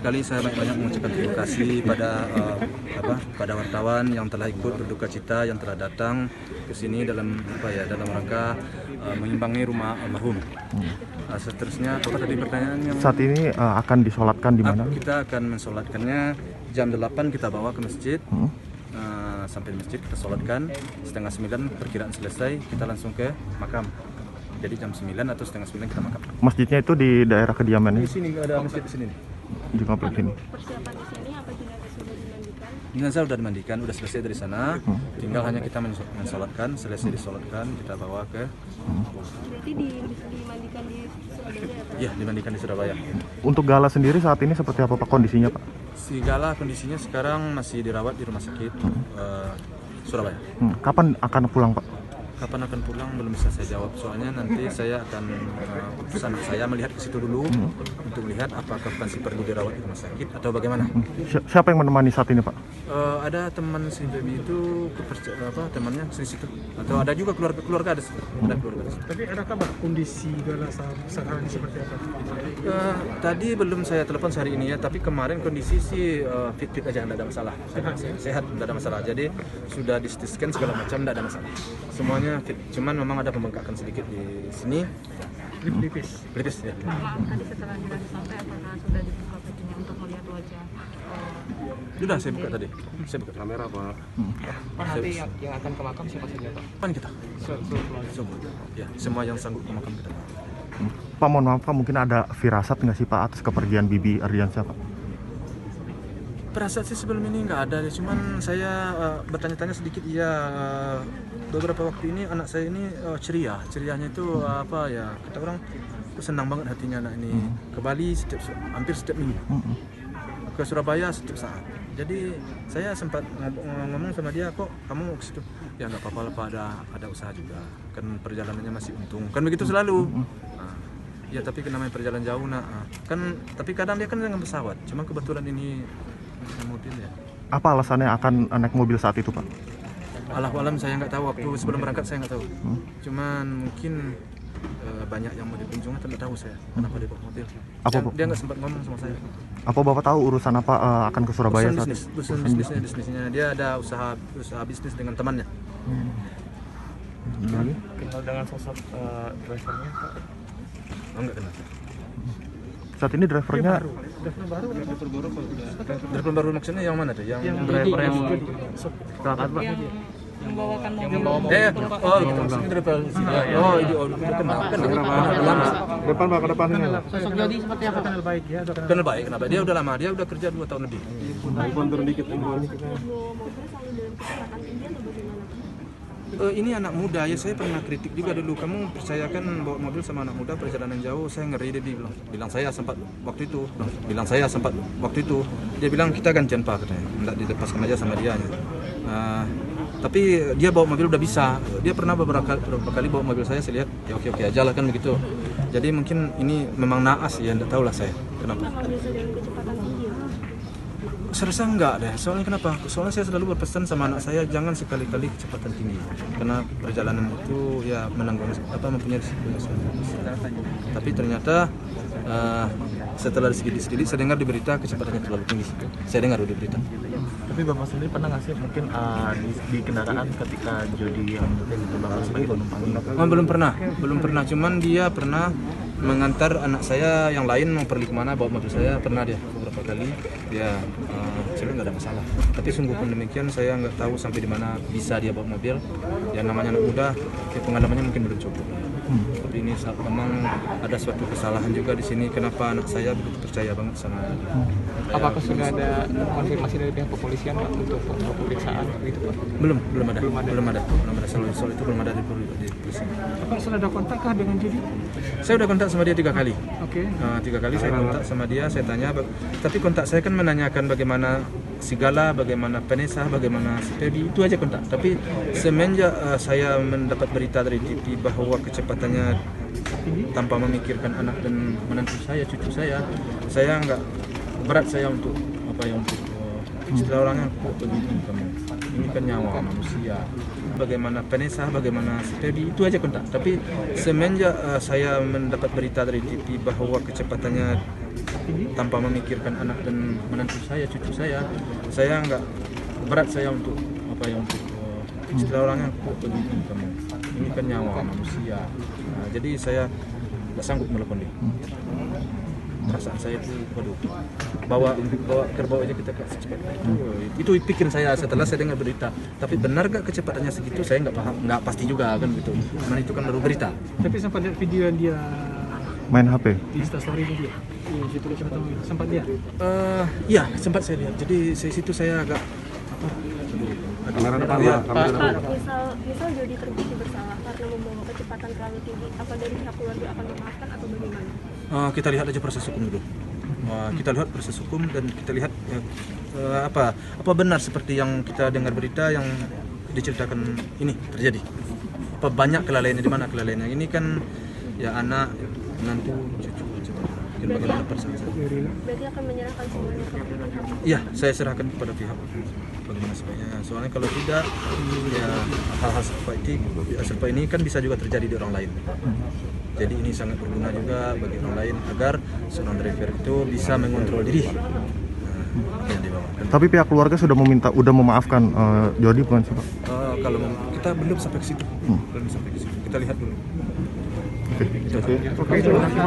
sekali saya banyak mengucapkan terima kasih pada wartawan yang telah ikut berduka cita, yang telah datang ke sini dalam rangka mengimbangi rumah almarhum. Seterusnya, apa tadi pertanyaannya? Saat ini akan disolatkan di mana? Kita akan mensolatkannya jam 8 kita bawa ke masjid. Sampai di masjid kita solatkan, 8:30 perkiraan selesai, kita langsung ke makam. Jadi jam 9 atau 8:30 kita makam. Masjidnya itu di daerah kediamannya? Di sini ada masjid di sini. Di komplek sini. Persiapan di sini apa jenazah sudah dimandikan? Jenazah sudah dimandikan, sudah selesai dari sana. Tinggal hanya kita mensolatkan, selesai disolatkan kita bawa ke. Berarti dimandikan di Surabaya ya, Pak? Iya, dimandikan di Surabaya. Untuk Gala sendiri saat ini seperti apa Pak kondisinya Pak? Si Gala kondisinya sekarang masih dirawat di rumah sakit Surabaya. Kapan akan pulang Pak? Kapan akan pulang belum bisa saya jawab, soalnya nanti saya akan utus anak saya melihat ke situ dulu untuk melihat apakah masih perlu dirawat di rumah sakit atau bagaimana. Siapa yang menemani saat ini Pak? Ada teman si baby itu temannya di situ, atau ada juga keluarga ada keluarga di situ. Tapi ada kabar kondisi Gala sekarang seperti apa? Tadi belum saya telepon hari ini ya, tapi kemarin kondisi sih fit aja, tidak ada masalah. Sehat, tidak ada masalah. Jadi sudah di CT scan segala macam, tidak ada masalah. Semuanya fit. Cuman memang ada pembengkakan sedikit di sini. Pelipis ya. Tadi setelah jenazah sampai apakah sudah dibuka petinya untuk melihat wajah? Sudah saya buka tadi. Saya buka Kamera Pak. Pak, nanti yang akan ke makam siapa saja Pak? Kapan kita? Ya, semua yang sanggup ke makam kita. Pak mohon maaf Pak, mungkin ada firasat nggak sih Pak atas kepergian Bibi Ardiansyah Pak? Perasaan sih sebelum ini nggak ada, cuman saya bertanya-tanya sedikit. Beberapa waktu ini anak saya ini cerianya itu kata orang senang banget hatinya anak ini. Ke Bali hampir setiap minggu, ke Surabaya setiap saat. Jadi saya sempat ngomong sama dia, kok kamu ke situ? Ya nggak apa-apa lah Pak, ada usaha juga, kan perjalanannya masih untung, kan begitu selalu. Ya tapi namanya perjalanan jauh tapi kadang dia kan dengan pesawat, cuma kebetulan ini mobil ya. Apa alasannya akan naik mobil saat itu Pak? Alam saya nggak tahu, waktu sebelum berangkat saya nggak tahu. Cuman mungkin banyak yang mau dikunjungi, tidak tahu saya kenapa dia bawa mobil. Dia nggak sempat ngomong sama saya. Apa Bapak tahu urusan apa akan ke Surabaya saat itu? Bisnisnya dia ada usaha bisnis dengan temannya. Kenal dengan sosok drivernya Pak? Enggak kenal. Saat ini drivernya Driver baru maksudnya yang mana tuh? Yang driver yang kecelakaan Pak? Yang membawakan mobil. Ini driver sini. Kenal. Depan Pak, ke depan ini. Sosok Jody seperti apa? kenal baik ya? Kenal baik, kenapa? Dia udah lama, dia udah kerja 2 tahun lebih. Handphone turun dikit, handphone. Mobilnya selalu dalam kecepatan tinggi atau bagaimana? Ini anak muda ya, saya pernah kritik juga dulu. Kamu percayakan bawa mobil sama anak muda perjalanan jauh, saya ngeri. Dia bilang saya sempat waktu itu. Dia bilang kita gantian Pak katanya, enggak dilepaskan aja sama dia. Tapi dia bawa mobil udah bisa. Dia pernah beberapa kali bawa mobil saya lihat ya oke aja lah kan begitu. Jadi mungkin ini memang naas ya, enggak tahu lah saya kenapa. Kalau bisa dalam kecepatan tinggi ya? Saya rasa enggak deh. Soalnya kenapa? Soalnya saya selalu berpesan sama anak saya jangan sekali-kali kecepatan tinggi. Karena perjalanan itu ya mempunyai risiko. Tapi ternyata setelah disedikit saya dengar di berita kecepatannya terlalu tinggi. Saya dengar di berita. Tapi Bapak sendiri pernah nggak sih mungkin di kendaraan ketika Jody yang terbakar sebagai penumpang? Belum pernah. Cuman dia pernah mengantar anak saya yang lain mau pergi kemana bawa mobil saya, pernah dia beberapa kali. Dia sebenarnya nggak ada masalah. Tapi sungguh pun demikian saya nggak tahu sampai di mana bisa dia bawa mobil. Yang namanya anak muda, pengalamannya mungkin belum cukup. Tapi ini memang ada suatu kesalahan juga di sini. Kenapa anak saya begitu percaya banget sama dia? Apakah sudah ada konfirmasi dari pihak kepolisian Pak untuk pemeriksaan gitu Pak? Belum ada. Soal itu belum ada di polisi. Apa sudah ada kontak kah dengan Jody? Saya udah kontak sama dia 3 kali. Oke. 3 kali saya kontak sama dia, saya tanya. Tapi kontak saya kan menanyakan bagaimana si Gala, bagaimana Vanessa, bagaimana si Feby, itu aja kontak. Tapi semenjak saya mendapat berita dari TV bahwa kecepatannya tanpa memikirkan anak dan menantu saya, cucu saya nggak berat saya untuk istilah orangnya begitu kamu. Ini kan nyawa manusia. Bagaimana Vanessa, bagaimana si Feby, itu aja kontak. Tapi semenjak saya mendapat berita dari TV bahwa kecepatannya tanpa memikirkan anak dan menantu saya, cucu saya nggak berat saya untuk apa ya untuk istilah orangnya kok begitu kamu. Ini kan nyawa manusia. Nah, jadi saya nggak sanggup melakukan dia. Perasaan saya itu, waduh, bawa kerbau aja kita secepatnya itu pikiran saya setelah saya dengar berita. Tapi benar gak kecepatannya segitu? Saya nggak paham, nggak pasti juga kan gitu. Karena itu kan baru berita. Tapi sempat lihat video yang dia Main HP. di Instastory dia. Iya, situ sempat lihat. Iya, sempat saya lihat. Jadi situ saya agak apa? Kamera depan Iya, Pak, kamera depan. Misal Jody terbukti bersalah karena membawa kecepatan terlalu tinggi, apa dari pihak keluarga akan memaafkan atau bagaimana? Kita lihat aja proses hukum dulu. Kita lihat proses hukum dan kita lihat apa benar seperti yang kita dengar berita yang diceritakan ini terjadi. Apa banyak kelalaiannya, di mana kelalaiannya? Ini kan ya anak, menantu, cucu. Mungkin bagaimana perasaan saya? Berarti akan menyerahkan semuanya ke pihak hakim? Iya, saya serahkan kepada pihak bagaimana sebaiknya. Soalnya kalau tidak, ya hal-hal seperti ini kan bisa juga terjadi di orang lain. Jadi ini sangat berguna juga bagi orang lain agar seorang driver itu bisa mengontrol diri. Yang dibawa. Tapi pihak keluarga sudah memaafkan Jody bukan sih Pak? Kalau kita belum sampai ke situ, kita lihat dulu. Oke. Itu aja.